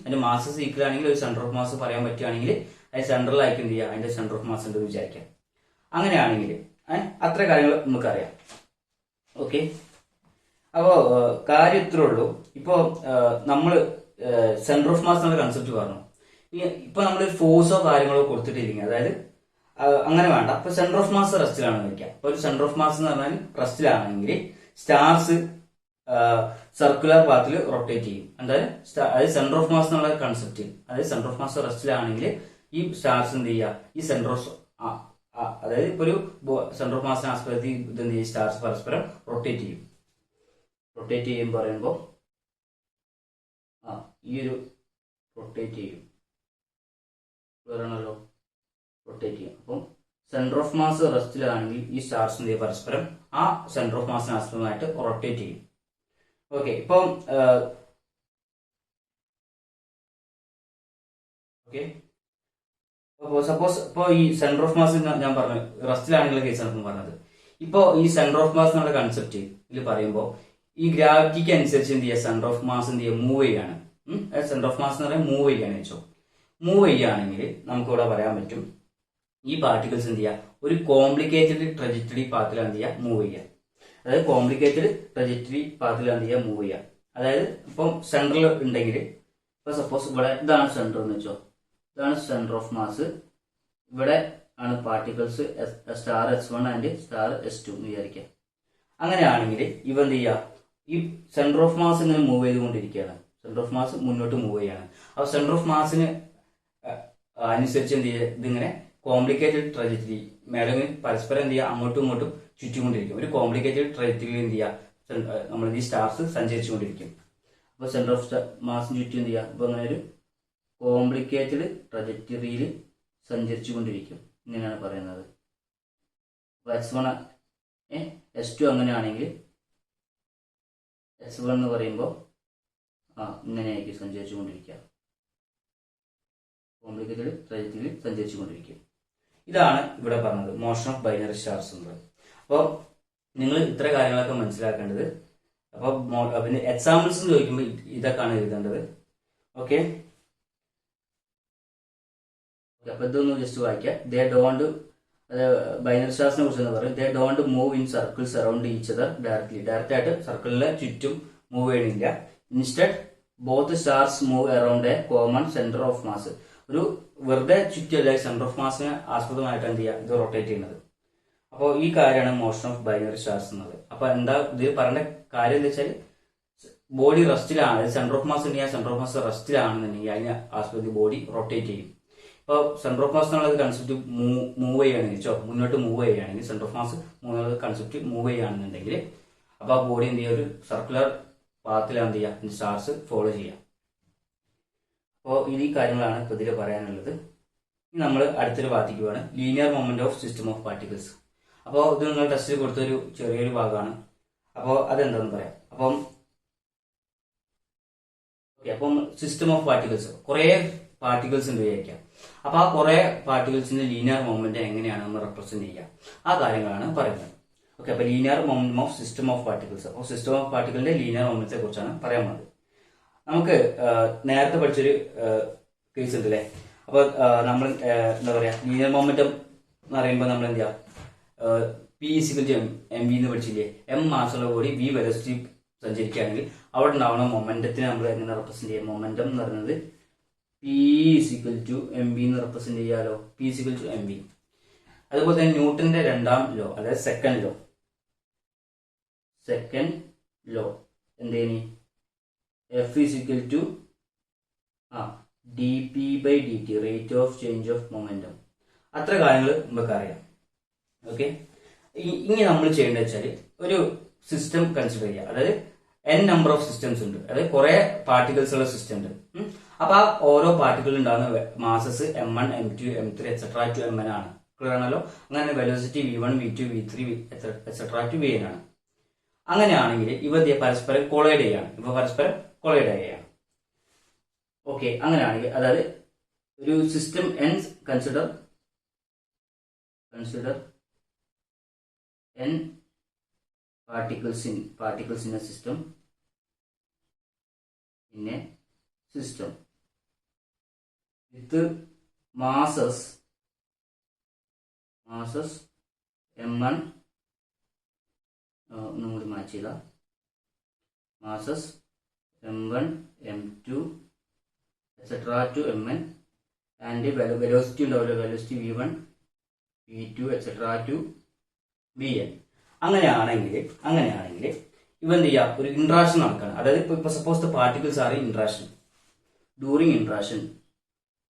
അതിന്റെ മാസസ് ഈക്വൽ ആണെങ്കിൽ ഒരു സെന്റർ ഓഫ് മാസ് പറയാൻ പറ്റുകയാണെങ്കിൽ അത് സെൻട്രലാക്കി എന്ത് ചെയ്യുക? അതിന്റെ സെന്റർ ഓഫ് മാസ് ഉണ്ടെന്ന് വിചാരിക്കാം. അങ്ങനെയാണെങ്കിൽ അത്ര കാര്യങ്ങൾ നമുക്കറിയാം. ഓക്കെ, അപ്പോ കാര്യം ഇത്രേ ഉള്ളൂ. ഇപ്പോ നമ്മള് സെന്റർ ഓഫ് മാസ് എന്നുള്ള കൺസെപ്റ്റ് പറഞ്ഞു. ഇപ്പൊ നമ്മൾ ഫോഴ്സോ കാര്യങ്ങളോ കൊടുത്തിട്ടില്ലെങ്കിൽ, അതായത് അങ്ങനെ വേണ്ട. ഇപ്പൊ സെന്റർ ഓഫ് മാസ് റെസ്റ്റിലാണെന്ന് വയ്ക്കാം. ഇപ്പൊ ഒരു സെന്റർ ഓഫ് മാസ് എന്ന് പറഞ്ഞാൽ റെസ്റ്റിലാണെങ്കിൽ സ്റ്റാർസ് സർക്കുലർ പാത്തിൽ റൊട്ടേറ്റ് ചെയ്യും. അതായത് സെന്റർ ഓഫ് മാസ് എന്നുള്ള കൺസെപ്റ്റ്, അതായത് സെന്റർ ഓഫ് മാസ് റെസ്റ്റിലാണെങ്കിൽ ഈ സ്റ്റാർസ് എന്ത് ചെയ്യുക? ഈ സെന്റർ ഓഫ് അതായത് ഇപ്പൊ ഒരു സെന്റർ ഓഫ് മാസിനെ ആസ്പദമാക്കി ഇത് എന്ത് ചെയ്യും? സ്റ്റാർസ് പരസ്പരം റൊട്ടേറ്റ് ചെയ്യും. റൊട്ടേറ്റ് ചെയ്യും പറയുമ്പോൾ ഈ ഒരു റൊട്ടേറ്റ് ചെയ്യും, വേറെയാണല്ലോ, റൊട്ടേറ്റ് ചെയ്യും. അപ്പം സെന്റർ ഓഫ് മാസ് റെസ്റ്റിലാണെങ്കിൽ ഈ സ്റ്റാർസ് എന്ത് ചെയ്യും? പരസ്പരം ആ സെന്റർ ഓഫ് മാസിനെ ആസ്പദമായിട്ട് റൊട്ടേറ്റ് ചെയ്യും. ഓക്കെ, ഇപ്പം ഓക്കെ, സപ്പോസ് ഇപ്പോൾ ഈ സെന്റർ ഓഫ് മാസ് ഞാൻ പറഞ്ഞു റെസ്റ്റിലാണെന്നുള്ള കേസാണ് ഇപ്പം പറഞ്ഞത്. ഇപ്പോ ഈ സെന്റർ ഓഫ് മാസ് എന്നുള്ള കൺസെപ്റ്റ് ഇതിൽ പറയുമ്പോൾ ഈ ഗ്രാവിറ്റിക്ക് അനുസരിച്ച് എന്ത് ചെയ്യുക? സെന്റർ ഓഫ് മാസ് എന്ത് ചെയ്യുക? മൂവ് ചെയ്യാണ്. സെന്റർ ഓഫ് മാസ് എന്ന് പറയുന്നത് മൂവ് ചെയ്യാന്ന് വെച്ചോ. മൂവ് ചെയ്യുകയാണെങ്കിൽ നമുക്ക് ഇവിടെ പറയാൻ പറ്റും ഈ പാർട്ടിക്കിൾസ് എന്ത് ചെയ്യുക? ഒരു കോംപ്ലിക്കേറ്റഡ് ട്രജക്ടറി പാത്തിലാണ് എന്ത് ചെയ്യുക? മൂവ് ചെയ്യുക. അതായത് കോംപ്ലിക്കേറ്റഡ് ട്രജക്ടറി പാത്തിലാണ് എന്ത് ചെയ്യുക? മൂവ് ചെയ്യുക. അതായത് ഇപ്പം സെൻട്രൽ ഉണ്ടെങ്കിൽ, ഇപ്പൊ സപ്പോസ് ഇവിടെ ഇതാണ് സെന്റർ എന്ന് വെച്ചോ, ഇതാണ് സെന്റർ ഓഫ് മാസ്. ഇവിടെ ആണ് particles star S1 and star S2 എന്ന് വിചാരിക്കുക. അങ്ങനെയാണെങ്കിൽ ഇവ എന്ത് ചെയ്യുക? ഈ സെന്റർ ഓഫ് മാസ് ഇങ്ങനെ മൂവ് ചെയ്തുകൊണ്ടിരിക്കുകയാണ്. സെന്റർ ഓഫ് മാസ് മുന്നോട്ട് മൂവ് ചെയ്യാണ്. അപ്പൊ സെന്റർ ഓഫ് മാസിന് അനുസരിച്ച് എന്ത് ചെയ്യുക? ഇതിങ്ങനെ കോംപ്ലിക്കേറ്റഡ് ട്രജക്ടറി മേലെ പരസ്പരം എന്ത് ചെയ്യുക? അങ്ങോട്ടും ഇങ്ങോട്ടും ചുറ്റിക്കൊണ്ടിരിക്കും. ഒരു കോംപ്ലിക്കേറ്റഡ് ട്രജക്ടറിയിൽ എന്ത് ചെയ്യുക? നമ്മൾ ഈ സ്റ്റാർസ് സഞ്ചരിച്ചുകൊണ്ടിരിക്കും. അപ്പൊ സെന്റർ ഓഫ് മാസിന് ചുറ്റും എന്ത് ചെയ്യുക? അപ്പൊ അങ്ങനെ ഒരു കോംപ്ലിക്കേറ്റഡ് ട്രജക്ടറിയിൽ സഞ്ചരിച്ചുകൊണ്ടിരിക്കും. ഇങ്ങനെയാണ് പറയുന്നത്. S1 S2 അങ്ങനെയാണെങ്കിൽ S1 എന്ന് പറയുമ്പോൾ ഇങ്ങനെയായിരിക്കും സഞ്ചരിച്ചുകൊണ്ടിരിക്കുക. കോംപ്ലിക്കേറ്റഡ് ട്രജക്ടറിയിൽ സഞ്ചരിച്ചുകൊണ്ടിരിക്കും. ഇതാണ് ഇവിടെ പറഞ്ഞത് മോഷൻ ഓഫ് ബൈനറി സ്റ്റാർസ് എന്നുള്ളത്. അപ്പോൾ നിങ്ങൾ ഇത്ര കാര്യങ്ങളൊക്കെ മനസ്സിലാക്കേണ്ടത്. അപ്പോൾ പിന്നെ എക്സാമ്പിൾസ് ചോദിക്കുമ്പോൾ ഇതൊക്കെയാണ് എഴുതേണ്ടത്. ഓക്കെ, അപ്പൊ ഇതൊന്ന് ജസ്റ്റ് വായിക്കാം. ദേ ഡോണ്ട്, ബൈനറി സ്റ്റാർസിനെ കുറിച്ച് പറയും. They don't move in circles around each other directly. Direct ആയിട്ട് സർക്കിളിലെ ചുറ്റും മൂവ് ചെയ്യണില്ല. Instead both stars move around A common centre of mass. ഒരു വെറുതെ ചുറ്റിയല്ല സെന്റർ ഓഫ് മാസിനെ ആസ്പദമായിട്ട് എന്ത് ചെയ്യുക ഇത് റൊട്ടേറ്റ് ചെയ്യുന്നത്. അപ്പോൾ ഈ കാര്യമാണ് മോഷൻ ഓഫ് ബൈനറി സ്റ്റാർസ് എന്നത്. അപ്പൊ എന്താ ഇത് പറയേണ്ട കാര്യം എന്താ വെച്ചാൽ ബോഡി റെസ്റ്റിലാണ്, സെന്റർ ഓഫ് മാസ് ഉണ്ടെങ്കിൽ സെന്റർ ഓഫ് മാസ് റെസ്റ്റിലാണെന്നുണ്ടെങ്കിൽ അതിനെ ആസ്പദി ബോഡി റൊട്ടേറ്റ് ചെയ്യും. ഇപ്പോൾ സെന്റർ ഓഫ് മാസ് എന്നുള്ള കൺസെപ്റ്റ് മൂവ് ചെയ്യുകയാണെങ്കിൽ മുന്നോട്ട് മൂവ് ചെയ്യുകയാണെങ്കിൽ സെന്റർ ഓഫ് മാസ് എന്നുള്ള കൺസെപ്റ്റ് മൂവ് ചെയ്യുകയാണെന്നുണ്ടെങ്കിൽ അപ്പോൾ ആ ബോഡി എന്ത് ചെയ്യുക ഒരു സർക്കുലർ പാത്തിലാണ് എന്ത് ചെയ്യുക സ്റ്റാർസ് ഫോളോ ചെയ്യുക. അപ്പോൾ ഈ കാര്യങ്ങളാണ് ഇപ്പോൾ ഇതിൽ പറയാനുള്ളത്. ഇനി നമ്മൾ അടുത്തൊരു ഭാഗത്തേക്ക് പോവാണ്, linear moment of system of particles. അപ്പോൾ ഇത് നിങ്ങൾ ടെസ്റ്റിൽ കൊടുത്തൊരു ചെറിയൊരു ഭാഗമാണ്. അപ്പോൾ അതെന്താണെന്ന് പറയാം. അപ്പം സിസ്റ്റം ഓഫ് പാർട്ടിക്കിൾസ് കുറേ പാർട്ടിക്കിൾസ് ഉണ്ട് വിചാരിക്കാം. അപ്പൊ ആ കുറെ പാർട്ടിക്കിൾസിന്റെ ലീനിയർ മൊമെന്റ് എങ്ങനെയാണ് നമ്മൾ റെപ്രസെന്റ് ചെയ്യുക, ആ കാര്യങ്ങളാണ് പറയുന്നത്. ഓക്കെ, അപ്പൊ linear moment of system of particles. അപ്പോൾ സിസ്റ്റം ഓഫ് പാർട്ടിക്കിളിന്റെ ലീനിയർ മൊമെന്റ്സിനെ കുറിച്ചാണ് പറയാൻ പോകുന്നത്. നമുക്ക് നേരത്തെ പഠിച്ചൊരു കേസ് ഉണ്ട് അല്ലേ. അപ്പൊ നമ്മൾ എന്താ പറയാ ലീനിയർ മൊമെന്റം എന്ന് പറയുമ്പോൾ നമ്മൾ എന്ത് ചെയ്യാം, P is equal to M V എന്ന് പഠിച്ചില്ലേ. എം മാസുള്ള ബോഡി വി വെലോസിറ്റി സഞ്ചരിക്കുകയാണെങ്കിൽ അവിടെ ഉണ്ടാവുന്ന മൊമെന്റത്തിനെ നമ്മൾ എങ്ങനെ റെപ്രസെന്റ് ചെയ്യാം. മൊമെന്റം എന്ന് പറയുന്നത് P is equal to M V എന്ന് റെപ്രസെന്റ് ചെയ്യാലോ. P is equal to M V. അതുപോലെ തന്നെ ന്യൂട്ടന്റെ രണ്ടാം ലോ, അതായത് സെക്കൻഡ് ലോ എന്തേനി, F is equal to D P by D T, rate of change of momentum. അത്ര കാര്യങ്ങൾ നമുക്ക് അറിയാം. ഓക്കെ, ഇനി നമ്മൾ ചെയ്യേണ്ടത് വെച്ചാൽ ഒരു സിസ്റ്റം കൺസിഡർ ചെയ്യുക. അതായത് n നമ്പർ ഓഫ് സിസ്റ്റംസ് ഉണ്ട്, അതായത് കുറെ പാർട്ടിക്കിൾസ് ഉള്ള സിസ്റ്റം ഉണ്ട്. അപ്പൊ ആ ഓരോ പാർട്ടിക്കിൾ ഉണ്ടാകുന്ന masses M1 M2 M3 etcetera to Mn ആണ്. ക്ലിയർ ആണല്ലോ. അങ്ങനെ velocity V1 V2 V3 et cetera to Vn ആണ്. അങ്ങനെയാണെങ്കിൽ ഇവ പരസ്പരം കൊളൈഡ് ചെയ്യാണ്. ഓക്കെ, അങ്ങനെയാണെങ്കിൽ അതായത് ഒരു system n consider n particles in a system with masses M1 ഒന്നുകൂടി മാച്ച് ചെയ്ത masses M1 M2 etc to Mn and velocity ഉണ്ടാവില്ല, velocity V1 V2 etc to Vn. അങ്ങനെയാണെങ്കിൽ ഇവ എന്ത് ചെയ്യാം, ഒരു ഇൻട്രാക്ഷൻ നടക്കുകയാണ്. അതായത് ഇപ്പൊ suppose the particles are in interaction. During interaction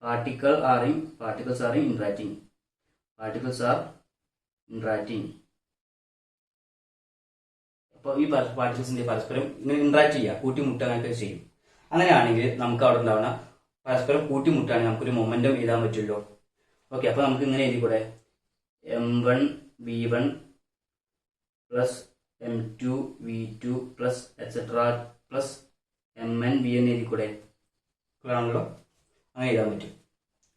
particles are interacting. അപ്പോൾ ഈ പാർട്ടിക്കിൾസിന്റെ പരസ്പരം ഇങ്ങനെ ഇന്ററാക്ട് ചെയ്യുക, കൂട്ടിമുട്ടാനൊക്കെ ചെയ്യും. അങ്ങനെയാണെങ്കിൽ നമുക്ക് അവിടെ ഉണ്ടാവുന്ന പരസ്പരം കൂട്ടിമുട്ടാണെങ്കിൽ നമുക്കൊരു മൊമെന്റം എഴുതാൻ പറ്റുമല്ലോ. ഓക്കെ, അപ്പൊ നമുക്ക് ഇങ്ങനെ എഴുതിക്കൂടെ, M1 V1 plus M2 V2 plus et cetera plus Mn Vn എഴുതിക്കൂടെ. ആണല്ലോ, അങ്ങനെ എഴുതാൻ പറ്റും.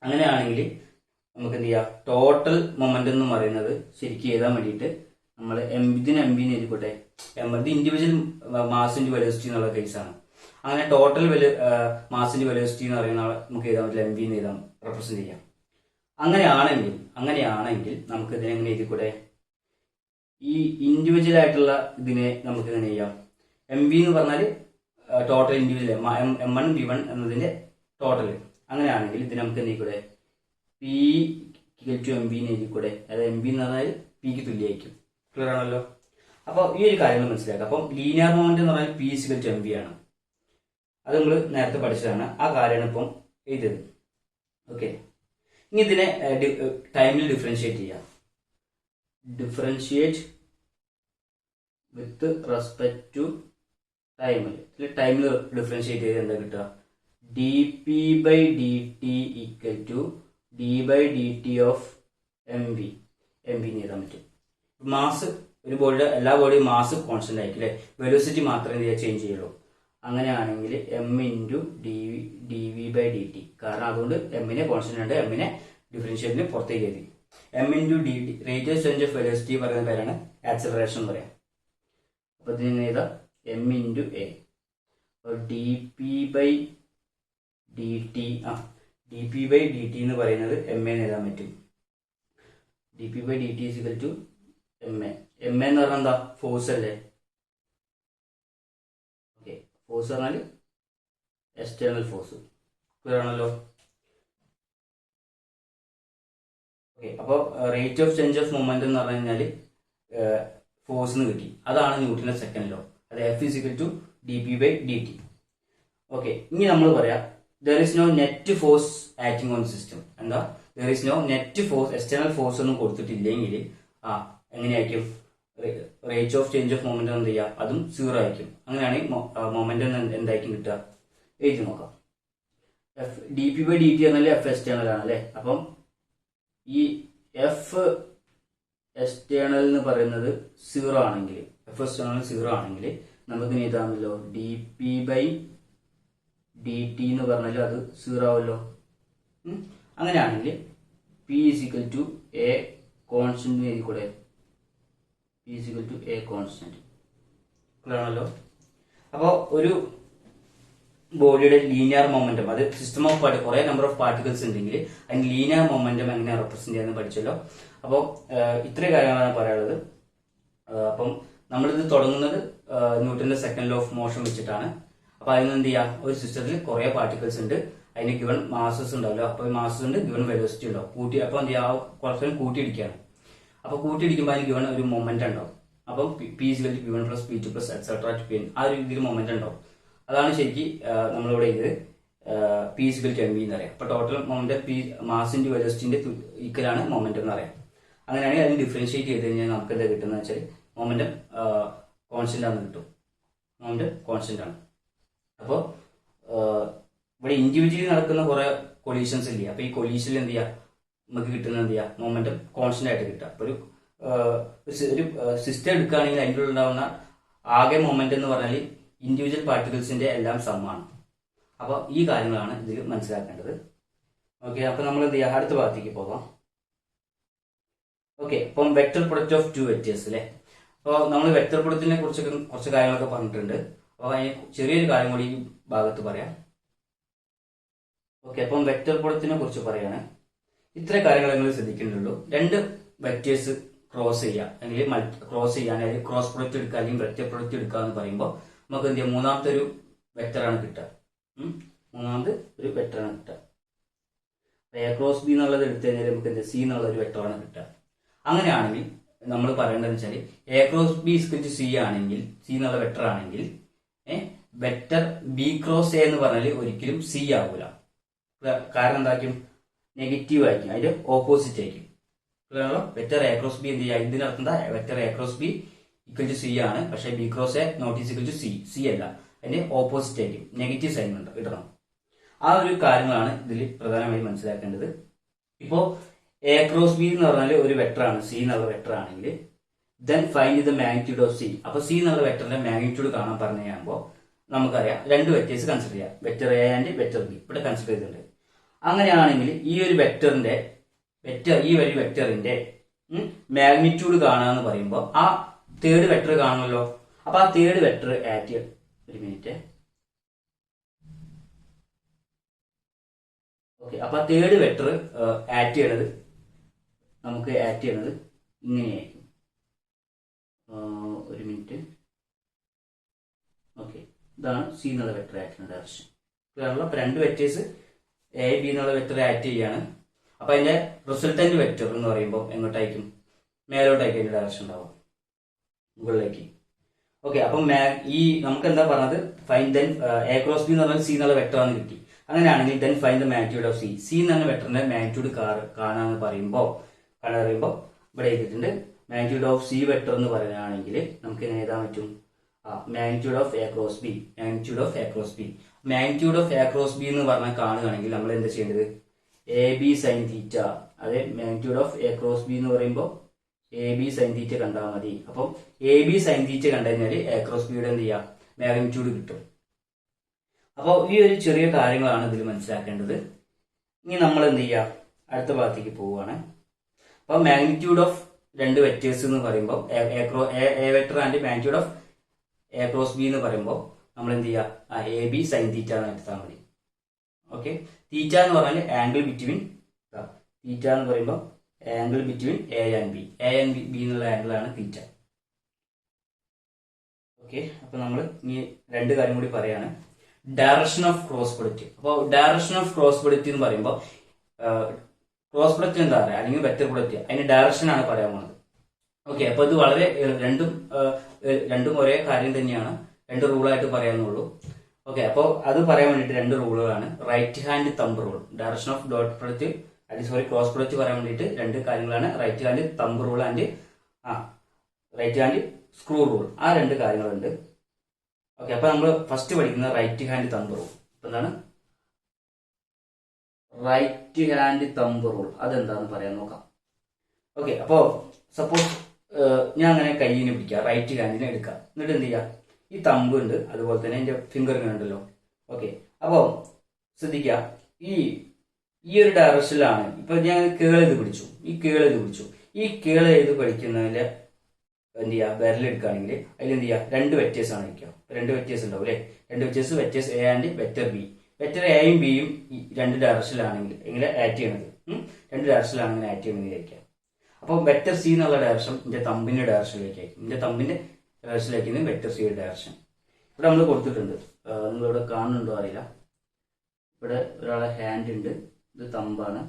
അങ്ങനെയാണെങ്കിൽ നമുക്ക് എന്ത് ചെയ്യാം, ടോട്ടൽ മൊമെന്റ് എന്ന് പറയുന്നത് ശരിക്കും എഴുതാൻ വേണ്ടിയിട്ട് നമ്മൾ ഇതിന് എം ബിന്ന് എഴുതിക്കോട്ടെ. ഇത് ഇൻഡിവിജ്വൽ മാസിന്റെ വെലോസിറ്റി എന്നുള്ള കേസാണ്. അങ്ങനെ ടോട്ടൽ മാസിന്റെ വെലോസിറ്റി എന്ന് പറയുന്ന നമുക്ക് എഴുതാൻ പറ്റില്ല, എം ബി എന്ന് എഴുതാൻ റെപ്രസെന്റ് ചെയ്യാം. അങ്ങനെയാണെങ്കിൽ നമുക്ക് ഇതിനെ എങ്ങനെ എഴുതിക്കൂടെ, ഈ ഇൻഡിവിജ്വൽ ആയിട്ടുള്ള ഇതിനെ നമുക്ക് എങ്ങനെ ചെയ്യാം, എം ബി എന്ന് പറഞ്ഞാൽ ടോട്ടൽ ഇൻഡിവിജ്വൽ M1 V1 എന്നതിന്റെ ടോട്ടൽ. അങ്ങനെയാണെങ്കിൽ ഇത് നമുക്ക് എന്ത് ചെയ്യൂടെ, പി ടു എം ബി എഴുതിക്കൂടെ. അതായത് എം ബി എന്ന് പറഞ്ഞാൽ പിക്ക് തുല്യമായിരിക്കും. ക്ലിയർ ആണല്ലോ. അപ്പോൾ ഈ ഒരു കാര്യങ്ങൾ മനസ്സിലാക്കുക. അപ്പം ലീനിയർ മൊമെന്റ് എന്ന് പറഞ്ഞാൽ P is equal to M B ആണ്. അത് നമ്മൾ നേരത്തെ പഠിച്ചതാണ്. ആ കാര്യമാണ് ഇപ്പം എഴുതിയത്. ഓക്കെ, ഇനി ഇതിനെ ടൈമിൽ ഡിഫറൻഷിയേറ്റ് ചെയ്യാം. ഡിഫറൻഷിയേറ്റ് വിത്ത് റെസ്പെക്ട് ടു ടൈമിൽ ഡിഫറൻഷിയേറ്റ് ചെയ്ത് എന്താ കിട്ടുക, D P by D T equal to D by D T of M B എഴുതാൻ പറ്റും. മാസ് ഒരു ബോഡിയുടെ എല്ലാ ബോഡിയും മാസ് കോൺസ്റ്റന്റ് ആയിരിക്കും അല്ലെ, വെലോസിറ്റി മാത്രമേ ചേഞ്ച് ചെയ്യുള്ളൂ. അങ്ങനെയാണെങ്കിൽ M into D V by D T, കാരണം അതുകൊണ്ട് എമ്മിനെ കോൺസ്റ്റന്റ് ഉണ്ട്, എമ്മിനെ ഡിഫറൻഷിയേറ്റിന് പുറത്തേക്ക് എഴുതി. M into D T rate of change of velocity പറയുന്ന പേരാണ് ആക്സലറേഷൻ എന്ന് പറയാം. അപ്പൊ ഇതിന് എഴുതാം M into A. D P by D T എന്ന് പറയുന്നത് എം എന്ന് എഴുതാൻ പറ്റും. D P by D T is equal to M A. M എന്ന് പറഞ്ഞാൽ എന്താ, ഫോഴ്സ് അല്ലേ. ഓക്കെ, ഫോഴ്സ് പറഞ്ഞാൽ എക്സ്റ്റേണൽ ഫോഴ്സ്. ക്ലിയർ ആണല്ലോ. ഓക്കെ, അപ്പോൾ rate of change of moment എന്ന് പറഞ്ഞു കഴിഞ്ഞാൽ ഫോഴ്സിന് കിട്ടി. അതാണ് ന്യൂട്ടന്റെ സെക്കൻഡ് ലോ. അത് F = dp/dt. ഓക്കെ, ഇനി നമ്മൾ പറയാം there is no net force acting on system. എന്താ, there is no net force, external force ഒന്നും കൊടുത്തിട്ടില്ലെങ്കിൽ എങ്ങനെയായിരിക്കും rate of change of moment എന്ത് ചെയ്യുക, അതും 0 ആയിരിക്കും. അങ്ങനെയാണെങ്കിൽ മൊമെന്റ് എന്തായിരിക്കും കിട്ടുക, എഴുതി നോക്കാം. dp/dt പറഞ്ഞാൽ F എക്സ്റ്റേണൽ ആണ് അല്ലെ. അപ്പം ഈ F എക്സ്റ്റേണൽ എന്ന് പറയുന്നത് 0 ആണെങ്കിൽ, F എക്സ്റ്റേണൽ 0 ആണെങ്കിൽ നമുക്ക് എഴുതാമല്ലോ dp/dt എന്ന് പറഞ്ഞാൽ അത് 0 ആവല്ലോ. അങ്ങനെയാണെങ്കിൽ P = a കോൺസ്റ്റന്റ് എഴുതിക്കൂടെ, P = a കോൺസ്റ്റന്റ്. ക്ലിയർ ആണല്ലോ. അപ്പോൾ ഒരു ബോഡിയുടെ ലീനിയർ മൊമെന്റം, അത് സിസ്റ്റം ഓഫ് കുറെ നമ്പർ ഓഫ് പാർട്ടിക്കിൾസ് ഉണ്ടെങ്കിൽ അതിന് ലീനിയർ മൊമെന്റം എങ്ങനെ റെപ്രസെന്റ് ചെയ്യാന്ന് പഠിച്ചല്ലോ. അപ്പോൾ ഇത്രയും കാര്യങ്ങളാണ് പറയാനുള്ളത്. അപ്പം നമ്മളിത് തുടങ്ങുന്നത് ന്യൂട്ടന്റെ സെക്കൻഡ് ലോ ഓഫ് മോഷൻ വെച്ചിട്ടാണ്. അപ്പൊ അതിന് എന്ത് ചെയ്യാം, ഒരു സിസ്റ്റത്തിൽ കുറെ പാർട്ടിക്കിൾസ് ഉണ്ട്, അതിന് ഗിവൺ മാസസ് ഉണ്ടാവല്ലോ. അപ്പൊ മാസസ് ഉണ്ട്, ഗിവൺ വെലോസിറ്റി ഉണ്ടാവും, കൂട്ടി. അപ്പൊ എന്ത് ചെയ്യാം, കുറച്ചും കൂട്ടിയിടിക്കുകയാണ്. അപ്പൊ കൂട്ടിയിടിക്കുമ്പോൾ അതിന് ഗിവൺ ഒരു മൊമെന്റ് ഉണ്ടാവും. അപ്പം P = P1 + P2 + etc. to Pn, ആ ഒരു രീതിയിൽ മൊമെന്റ് ഉണ്ടാവും. അതാണ് ശരിക്കും നമ്മളിവിടെ ഇത് P = mv എന്ന് പറയാം. അപ്പൊ ടോട്ടൽ മൊമെന്റ് മാസിന്റെ വെലോസിറ്റിന്റെ ഈക്വലാണ് മൊമെന്റം എന്ന് പറയാം. അങ്ങനെയാണെങ്കിൽ അതിന് ഡിഫറൻഷിയേറ്റ് ചെയ്ത് കഴിഞ്ഞാൽ നമുക്ക് എന്താ കിട്ടുന്നത് വെച്ചാൽ മൊമെന്റം കോൺസ്റ്റന്റ് ആണെന്ന് കിട്ടും. മൊമെന്റം കോൺസ്റ്റന്റ് ആണ്. അപ്പോൾ ഇവിടെ ഇൻഡിവിജ്വലി നടക്കുന്ന കുറെ കൊളീഷൻസ് ഇല്ല. അപ്പൊ ഈ കൊളീഷനിൽ എന്ത് ചെയ്യാം, നമുക്ക് കിട്ടുന്നത് എന്ത് ചെയ്യാം, മൊമെന്റം കോൺസ്റ്റന്റ് ആയിട്ട് കിട്ടുക. അപ്പൊ ഒരു സിസ്റ്റം എടുക്കുകയാണെങ്കിൽ അതിൻ്റെ ഉണ്ടാവുന്ന ആകെ മൊമെന്റ് എന്ന് പറഞ്ഞാൽ ഇൻഡിവിജ്വൽ പാർട്ടിക്കിൾസിന്റെ എല്ലാം സമ്മാണ്. അപ്പൊ ഈ കാര്യങ്ങളാണ് ഇതിൽ മനസ്സിലാക്കേണ്ടത്. ഓക്കെ, അപ്പൊ നമ്മൾ എന്ത് ചെയ്യാം, അടുത്ത ഭാഗത്തേക്ക് പോകാം. ഓക്കെ, അപ്പം വെക്ടർ പ്രൊഡക്റ്റ് ഓഫ് 2 വെക്ടേഴ്സ് അല്ലെ. അപ്പോൾ നമ്മൾ വെക്ടർ പ്രൊഡക്റ്റിനെ കുറിച്ചൊക്കെ കുറച്ച് കാര്യങ്ങളൊക്കെ പറഞ്ഞിട്ടുണ്ട്. അപ്പോൾ അതിന് ചെറിയൊരു കാര്യം കൂടി ഈ ഭാഗത്ത് പറയാം. ഓക്കെ, അപ്പം വെക്ടർ പ്രൊഡക്റ്റിനെ കുറിച്ച് പറയാണ്. ഇത്ര കാര്യങ്ങൾ നിങ്ങൾ ശ്രദ്ധിക്കേണ്ടുള്ളൂ. 2 വെക്ടേഴ്സ് ക്രോസ് ചെയ്യുക, അല്ലെങ്കിൽ ക്രോസ് ചെയ്യാൻ, അല്ലെങ്കിൽ ക്രോസ് പ്രൊഡക്റ്റ് എടുക്കുക, അല്ലെങ്കിൽ വെക്ടർ പ്രൊഡക്റ്റ് എടുക്കുക എന്ന് പറയുമ്പോൾ നമുക്ക് എന്ത് ചെയ്യാം, മൂന്നാമത്തെ ഒരു വെക്ടറാണ് കിട്ടുക. മൂന്നാമത് ഒരു വെക്ടറാണ് കിട്ടുക. A ക്രോസ് B എന്നുള്ളത് എടുത്തു കഴിഞ്ഞാൽ നമുക്ക് എന്ത് C എന്നുള്ള ഒരു വെക്ടറാണ് കിട്ടുക. അങ്ങനെയാണെങ്കിൽ നമ്മൾ പറയേണ്ടതെന്ന് വെച്ചാൽ A ക്രോസ് B = C ആണെങ്കിൽ, C എന്നുള്ള വെക്ടർ ആണെങ്കിൽ വെക്ടർ B ക്രോസ് A എന്ന് പറഞ്ഞാൽ ഒരിക്കലും C ആവൂല. കാരണം എന്തായിരിക്കും, നെഗറ്റീവ് ആയിരിക്കും, അതിന്റെ ഓപ്പോസിറ്റ് ആയിരിക്കും. വെക്ടർ A ക്രോസ് B എന്ത് ചെയ്യുക, ഇതിനർത്ഥം എന്താ, vector A cross B = C ആണ്, പക്ഷേ B ക്രോസ് A ≠ C അല്ല, അതിന്റെ ഓപ്പോസിറ്റ് ആയിരിക്കും, നെഗറ്റീവ് സൈൻ ഇടണം. ആ ഒരു കാര്യങ്ങളാണ് ഇതിൽ പ്രധാനമായും മനസ്സിലാക്കേണ്ടത്. ഇപ്പോ A ക്രോസ് B എന്ന് പറഞ്ഞാൽ ഒരു വെക്ടർ ആണ്, C എന്നുള്ള വെക്ടർ ആണെങ്കിൽ then find the magnitude of C. അപ്പൊ C എന്നുള്ള വെക്ടറിന്റെ മാഗ്നിറ്റ്യൂഡ് കാണാൻ പറഞ്ഞു കഴിയുമ്പോൾ നമുക്കറിയാം 2 വെക്ടേഴ്സ് കൺസിഡർ ചെയ്യാം, vector A and vector B ഇവിടെ കൺസിഡർ ചെയ്തിട്ടുണ്ട്. അങ്ങനെയാണെങ്കിൽ ഈ ഒരു വെക്ടറിന്റെ ഈ ഒരു വെക്ടറിന്റെ മാഗ്നിറ്റ്യൂഡ് കാണാന്ന് പറയുമ്പോൾ ആ തേർഡ് വെക്ടർ കാണുമല്ലോ. അപ്പൊ ആ തേർഡ് വെക്ടർ ആറ്റ്, ഒരു മിനിറ്റ്. ഓക്കെ, അപ്പൊ തേർഡ് വെക്ടർ ആറ്റ് ചെയ്യണത് ഇങ്ങനെയായിരിക്കും. ഒരു മിനിറ്റ്. ഓക്കെ, ഇതാണ് C എന്നുള്ള വെക്ടർ ആറ്റ് ചെയ്യുന്ന ഡയറക്ഷൻ. അപ്പൊ 2 വെക്ടേഴ്സ് A B എന്നുള്ള വെക്ടർ ആറ്റ് ചെയ്യാണ്. അപ്പൊ അതിന്റെ റിസൾട്ടന്റ് വെക്ടർ എന്ന് പറയുമ്പോൾ എങ്ങോട്ടായിരിക്കും, മേലോട്ടായിരിക്കും അതിന്റെ ഡയറക്ഷൻ ഉണ്ടാവും, മുകളിലേക്ക്. ഓക്കെ, അപ്പം ഈ നമുക്ക് എന്താ പറഞ്ഞത്, find then A cross B എന്ന് പറഞ്ഞാൽ C എന്നുള്ള വെക്ടർ ആണ് കിട്ടി. അങ്ങനെയാണെങ്കിൽ then find the magnitude of C. C എന്ന വെക്ടറിന്റെ മാഗ്നിറ്റ്യൂഡ് കാണാന്ന് പറയുമ്പോൾ ഇവിടെ എഴുതിയിട്ടുണ്ട് മാഗ്നിറ്റ്യൂഡ് ഓഫ് C വെക്ടർ എന്ന് പറയുകയാണെങ്കിൽ നമുക്ക് എങ്ങനെ എഴുതാൻ പറ്റും, magnitude of A cross B. Magnitude of A cross B എന്ന് പറഞ്ഞാൽ കാണുകയാണെങ്കിൽ നമ്മൾ എന്താ ചെയ്യേണ്ടത്, AB sin θ. അതെ, magnitude of A cross B എന്ന് പറയുമ്പോൾ AB sin θ കണ്ടാൽ മതി. അപ്പം AB sin θ കണ്ടു കഴിഞ്ഞാൽ A ക്രോസ് ബിയുടെ എന്ത് ചെയ്യാം, മാഗ്നിറ്റ്യൂഡ് കിട്ടും. അപ്പോൾ ഈ ഒരു ചെറിയ കാര്യങ്ങളാണ് ഇതിൽ മനസ്സിലാക്കേണ്ടത്. ഇനി നമ്മൾ എന്ത് ചെയ്യുക, അടുത്ത ഭാഗത്തേക്ക് പോവുകയാണ്. അപ്പോൾ മാഗ്നിറ്റ്യൂഡ് ഓഫ് 2 വെക്ടേഴ്സ് എന്ന് പറയുമ്പോൾ A vector and magnitude of A cross B എന്ന് പറയുമ്പോൾ നമ്മൾ എന്ത് ചെയ്യുക, AB sin θ എന്ന് എടുത്താൽ മതി. ഓക്കെ, തീറ്റ എന്ന് പറഞ്ഞാൽ ആംഗിൾ ബിറ്റ്വീൻ, തീറ്റ എന്ന് പറയുമ്പോൾ angle between A and B എന്നുള്ള ആംഗിൾ ആണ് തീറ്റ. ഓക്കെ, അപ്പൊ നമ്മൾ ഇനി 2 കാര്യം കൂടി പറയാണ്. Direction of cross product. അപ്പോൾ ഡയറക്ഷൻ ഓഫ് ക്രോസ് പ്രൊഡക്റ്റ് എന്ന് പറയുമ്പോൾ ക്രോസ് പ്രൊഡക്റ്റ് എന്താ പറയുക, അല്ലെങ്കിൽ വെക്റ്റർ പ്രൊഡക്റ്റ്, അതിന്റെ ഡയറക്ഷൻ ആണ് പറയാൻ പോകുന്നത്. ഓക്കെ, അപ്പൊ ഇത് വളരെ രണ്ടും ഒരേ കാര്യം തന്നെയാണ്, രണ്ട് റൂളായിട്ട് പറയാന്നുള്ളൂ. ഓക്കെ, അപ്പോൾ അത് പറയാൻ വേണ്ടിയിട്ട് രണ്ട് റൂളുകളാണ്. Right hand thumb rule, direction of dot product, cross product പറയാൻ വേണ്ടിയിട്ട് രണ്ട് കാര്യങ്ങളാണ്. Right hand thumb rule and right hand screw rule, ആ രണ്ട് കാര്യങ്ങളുണ്ട്. ഓക്കെ, അപ്പൊ നമ്മൾ ഫസ്റ്റ് പഠിക്കുന്ന റൈറ്റ് ഹാൻഡ് തമ്പ് റൂൾ. അപ്പൊ എന്താണ് റൈറ്റ് ഹാൻഡ് തമ്പ് റൂൾ, അതെന്താന്ന് പറയാൻ നോക്കാം. ഓക്കെ, അപ്പോ സപ്പോസ് ഞാൻ അങ്ങനെ കയ്യിന് പിടിക്കുക, റൈറ്റ് ഹാൻഡിനെ എടുക്കാം, എന്നിട്ട് എന്ത് ചെയ്യാം, ഈ തമ്പ് ഉണ്ട്, അതുപോലെ തന്നെ എന്റെ ഫിംഗർ ഇങ്ങനെ ഉണ്ടല്ലോ. ഓക്കെ, അപ്പോ ശ്രദ്ധിക്കുക, ഈ ഒരു ഡയറക്ഷനിലാണ് ഇപ്പൊ ഞാൻ കേളെഴുത് പിടിച്ചു, ഈ കേളെഴുത് പഠിക്കുന്നതില് എന്ത് ചെയ്യുക, വിരലെടുക്കുകയാണെങ്കിൽ അതിൽ എന്ത് ചെയ്യുക, രണ്ട് വെക്ടേഴ്സ് ആണ് വയ്ക്കുക. രണ്ട് വെക്ടേഴ്സ് ഉണ്ടാവും അല്ലെ, രണ്ട് vectors A and vector B. Vector എയും ബിയും രണ്ട് ഡയറക്ഷനിലാണെങ്കിൽ എങ്ങനെ ആക്ട് ചെയ്യണത്, രണ്ട് ഡയറക്ഷനിലാണെങ്കിൽ ആക്ട് ചെയ്യണമെന്ന് വിചാരിക്കുക. അപ്പോൾ വെക്ടർ സി എന്നുള്ള ഡയറക്ഷൻ എന്റെ തമ്പിന്റെ ഡയറക്ഷനിലേക്ക് ആയിരിക്കും, എന്റെ തമ്പിന്റെ ഡയറക്ഷനിലേക്ക് വെക്ടർ സിയുടെ ഡയറക്ഷൻ ഇവിടെ നമ്മൾ കൊടുത്തിട്ടുണ്ട്. നിങ്ങളിവിടെ കാണുന്നുണ്ടോ അറിയില്ല, ഇവിടെ ഒരാളെ ഹാൻഡ് ഉണ്ട്, ഇത് തമ്പാണ്,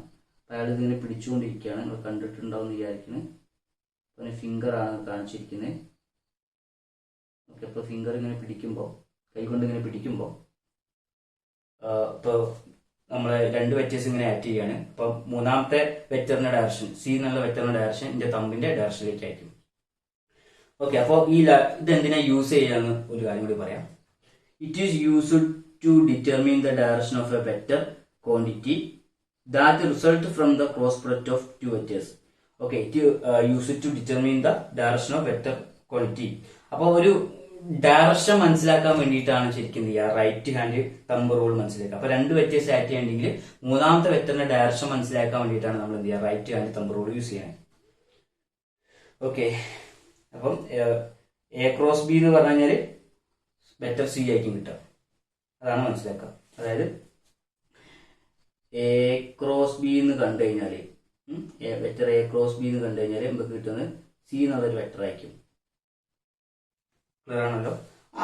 അയാൾ ഇതിങ്ങനെ പിടിച്ചുകൊണ്ടിരിക്കുകയാണ്, നിങ്ങൾ കണ്ടിട്ടുണ്ടാവും വിചാരിക്കുന്നത്. പിന്നെ ഫിംഗർ ആണ് കാണിച്ചിരിക്കുന്നത്. ഓക്കെ, അപ്പോൾ ഫിംഗർ ഇങ്ങനെ പിടിക്കുമ്പോൾ, കൈകൊണ്ട് ഇങ്ങനെ പിടിക്കുമ്പോൾ ഇപ്പോൾ നമ്മൾ രണ്ട് വെക്ടേഴ്സ് ഇങ്ങനെ ആക്ട് ചെയ്യാണ്. അപ്പൊ മൂന്നാമത്തെ വെക്ടറിന്റെ ഡയറക്ഷൻ, സി എന്നുള്ള വെക്ടറിന്റെ ഡയറക്ഷൻ എന്റെ തമ്പിന്റെ ഡയറക്ഷനിലേക്ക് ആയിരിക്കും. ഓക്കെ, അപ്പോൾ ഇതെന്തിനാ യൂസ് ചെയ്യാന്ന് ഒരു കാര്യം കൂടി പറയാം. It is used to determine the direction of a vector quantity that result from the cross product of two vectors. Okay, it used to determine the direction of vector quantity. അപ്പോൾ ഒരു direction മനസ്സിലാക്കാൻ വേണ്ടിയിട്ടാണ് ശരിക്കും എന്ത് ചെയ്യുക, right hand thumb rule മനസ്സിലാക്കുക. അപ്പൊ രണ്ട് വെക്ടേഴ്സ് ആക്ട് ചെയ്യണമെങ്കിൽ മൂന്നാമത്തെ വെക്ടറിന്റെ ഡയറക്ഷൻ മനസ്സിലാക്കാൻ വേണ്ടിയിട്ടാണ് നമ്മൾ എന്ത് ചെയ്യുക, right hand thumb rule use ചെയ്യാൻ. ഓക്കെ, അപ്പം എ ക്രോസ് ബി എന്ന് പറഞ്ഞു കഴിഞ്ഞാൽ വെക്ടർ സി ആയിരിക്കും കിട്ടുക, അതാണ് മനസ്സിലാക്കുക. അതായത് എ ക്രോസ് ബി എന്ന് കണ്ടു കഴിഞ്ഞാല്, വെക്ടർ എ ക്രോസ് ബി എന്ന് കണ്ടു കഴിഞ്ഞാൽ നമുക്ക് കിട്ടുന്നത് സി എന്നുള്ളൊരു വെക്ടർ ആയിരിക്കും. ക്ലിയർ ആണല്ലോ,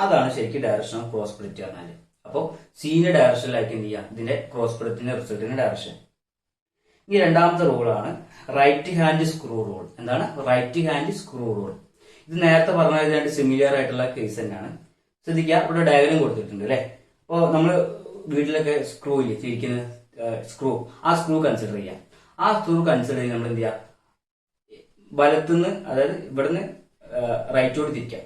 അതാണ് ശരിക്കും ഡയറക്ഷൻ ഓഫ് ക്രോസ് പ്രൊഡക്റ്റ് പറഞ്ഞാല്. അപ്പോൾ സീന്റെ ഡയറക്ഷനിലായിട്ട് എന്ത് ചെയ്യാം, ഇതിന്റെ ക്രോസ് പ്രൊഡക്റ്റിന്റെ റിസൾട്ടിന്റെ ഡയറക്ഷൻ. ഇനി രണ്ടാമത്തെ റൂളാണ് റൈറ്റ് ഹാൻഡ് സ്ക്രൂ റൂൾ. എന്താണ് റൈറ്റ് ഹാൻഡ് സ്ക്രൂ റൂൾ? ഇത് നേരത്തെ പറഞ്ഞത് രണ്ട് സിമിലർ ആയിട്ടുള്ള കേസ് തന്നെയാണ്. ശ്രദ്ധിക്കുക, ഇവിടെ ഡയഗ്രം കൊടുത്തിട്ടുണ്ട് അല്ലെ. അപ്പോൾ നമ്മൾ വീട്ടിലൊക്കെ സ്ക്രൂ ഇല്ലേ, തിരിക്കുന്ന സ്ക്രൂ, ആ സ്ക്രൂ കൺസിഡർ ചെയ്യാം. ആ സ്ക്രൂ കൺസിഡർ ചെയ്ത് നമ്മൾ എന്ത് ചെയ്യാം, വലത്തുനിന്ന്, അതായത് ഇവിടുന്ന് റൈറ്റോട് തിരിക്കാം.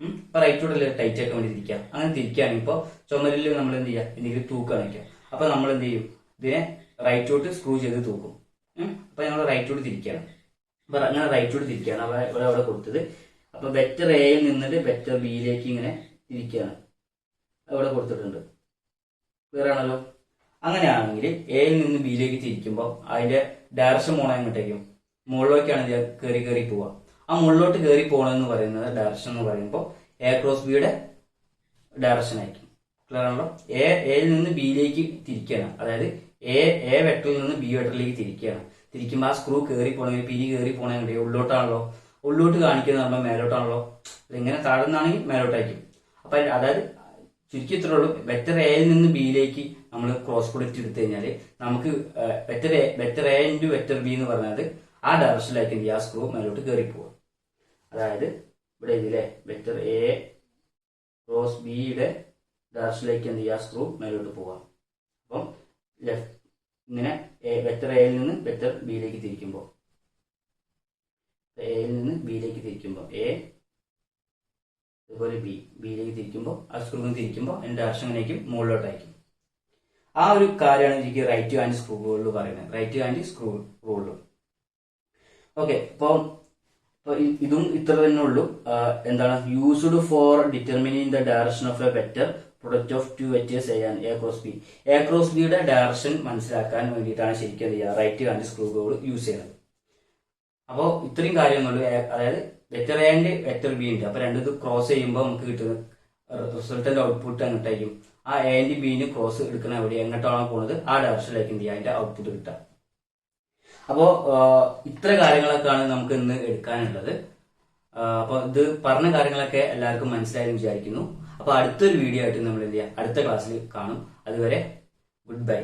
ഇപ്പൊ റൈറ്റോടല്ലേ ടൈറ്റ് ആക്കാൻ വേണ്ടി തിരിക്കാം. അങ്ങനെ തിരിക്കുകയാണെങ്കിൽ ഇപ്പോൾ ചുമരിൽ നമ്മൾ എന്ത് ചെയ്യാം, എന്തെങ്കിലും തൂക്കാൻ വയ്ക്കാം. അപ്പൊ നമ്മൾ എന്ത് ചെയ്യും, ഇതിനെ റൈറ്റോട്ട് സ്ക്രൂ ചെയ്ത് തൂക്കും. അപ്പൊ ഞങ്ങൾ റൈറ്റോട് തിരിക്കുകയാണ്. അപ്പൊ അങ്ങനെ റൈറ്റോട് തിരിക്കുകയാണ് അവിടെ കൊടുത്തത്. അപ്പൊ വെക്ടർ എയിൽ നിന്നിട്ട് വെക്ടർ ബിയിലേക്ക് ഇങ്ങനെ തിരിക്കുകയാണ്, അവിടെ കൊടുത്തിട്ടുണ്ട്. ക്ലിയർ ആണല്ലോ. അങ്ങനെയാണെങ്കിൽ എയിൽ നിന്ന് ബിയിലേക്ക് തിരിക്കുമ്പോൾ അതിന്റെ ഡയറക്ഷൻ പോണ എങ്ങോട്ടേക്കും, മുകളിലേക്കാണ് കയറി പോവുക. ആ മുകളിലോട്ട് കയറി പോകണമെന്ന് പറയുന്നത് ഡയറക്ഷൻ എന്ന് പറയുമ്പോൾ എ ക്രോസ് ബിയുടെ ഡയറക്ഷൻ ആയിരിക്കും. ക്ലിയർ ആണല്ലോ. എയിൽ നിന്ന് ബിയിലേക്ക് തിരിക്കുകയാണ്, അതായത് എ വെക്ടറിൽ നിന്ന് ബി വെക്ടറിലേക്ക് തിരിക്കുകയാണ്. തിരിക്കുമ്പോൾ ആ സ്ക്രൂ കയറി പോകണമെങ്കിൽ പിരി കയറി പോകണമെങ്കിൽ ഉള്ളോട്ടാണല്ലോ, ഉള്ളോട്ട് കാണിക്കുന്നത് നമ്മൾ മേലോട്ടാണല്ലോ. ഇങ്ങനെ താഴ്ന്നാണെങ്കിൽ മേലോട്ടായിരിക്കും. അപ്പൊ അതായത് ചുരുക്കി ഇത്രേ ഉള്ളൂ, വെക്ടർ എയിൽ നിന്ന് ബിയിലേക്ക് നമ്മൾ ക്രോസ് പ്രൊഡക്റ്റ് എടുത്തു കഴിഞ്ഞാൽ നമുക്ക് vector A into vector B എന്ന് പറഞ്ഞത് ആ ഡയറക്ഷനിലേക്ക് എന്ത് ചെയ്യുക, ആ സ്ക്രൂ മേലോട്ട് കയറി പോവുക. അതായത് ഇവിടെ ഇതിലെ വെക്ടർ എ ക്രോസ് ബിയുടെ ഡയറക്ഷനിലേക്ക് എന്ത് ചെയ്യുക, സ്ക്രൂ മേലോട്ട് പോവുക. അപ്പം ലെഫ്റ്റ് ഇങ്ങനെ വെക്ടർ എയിൽ നിന്ന് വെക്ടർ ബിയിലേക്ക് തിരിക്കുമ്പോൾ, എയിൽ നിന്ന് ബിയിലേക്ക് തിരിക്കുമ്പോൾ എ, അതുപോലെ ബിയിലേക്ക് തിരിക്കുമ്പോൾ ആ സ്ക്രൂ തിരിക്കുമ്പോൾ അതിന്റെ ഡയറക്ഷൻ എങ്ങനെയായിരിക്കും, മുകളിലോട്ടായിരിക്കും. ആ ഒരു കാര്യമാണ് എനിക്ക് റൈറ്റ് ഹാൻഡ് സ്ക്രൂ റൂളിൽ പറയുന്നത്, റൈറ്റ് ഹാൻഡ് സ്ക്രൂ റൂളിൽ. ഓക്കെ, അപ്പോൾ ഇതും ഇത്ര തന്നെ ഉള്ളൂ. എന്താണ് used for determining the direction of a vector product of two vectors A and A cross B. A cross ബിയുടെ ഡയറക്ഷൻ മനസ്സിലാക്കാൻ വേണ്ടിയിട്ടാണ് ശരിക്കും എന്ത് ചെയ്യുക, right hand screw rule use ചെയ്യുന്നത്. അപ്പോൾ ഇത്രയും കാര്യങ്ങളുള്ളൂ. അതായത് vector A and vector B ഉണ്ട്. അപ്പൊ രണ്ടു ക്രോസ് ചെയ്യുമ്പോൾ നമുക്ക് കിട്ടുന്ന റിസൾട്ടന്റ് ഔട്ട്പുട്ട് എങ്ങോട്ടായിരിക്കും, ആ എ ആൻഡ് ബിന് ക്രോസ് എടുക്കണ എവിടെ എങ്ങോട്ടാണോ പോകുന്നത് ആ ഡയറക്ഷനിലേക്ക് എന്ത് ചെയ്യുക, അതിന്റെ ഔട്ട്പുട്ട് കിട്ടുക. അപ്പോ ഇത്ര കാര്യങ്ങളൊക്കെയാണ് നമുക്ക് ഇന്ന് എടുക്കാനുള്ളത്. അപ്പൊ ഇത് പറഞ്ഞ കാര്യങ്ങളൊക്കെ എല്ലാവർക്കും മനസ്സിലായെന്ന് വിചാരിക്കുന്നു. അപ്പൊ അടുത്തൊരു വീഡിയോ ആയിട്ട് നമ്മൾ എന്ത് ചെയ്യാം, അടുത്ത ക്ലാസ്സിൽ കാണും. അതുവരെ ഗുഡ് ബൈ.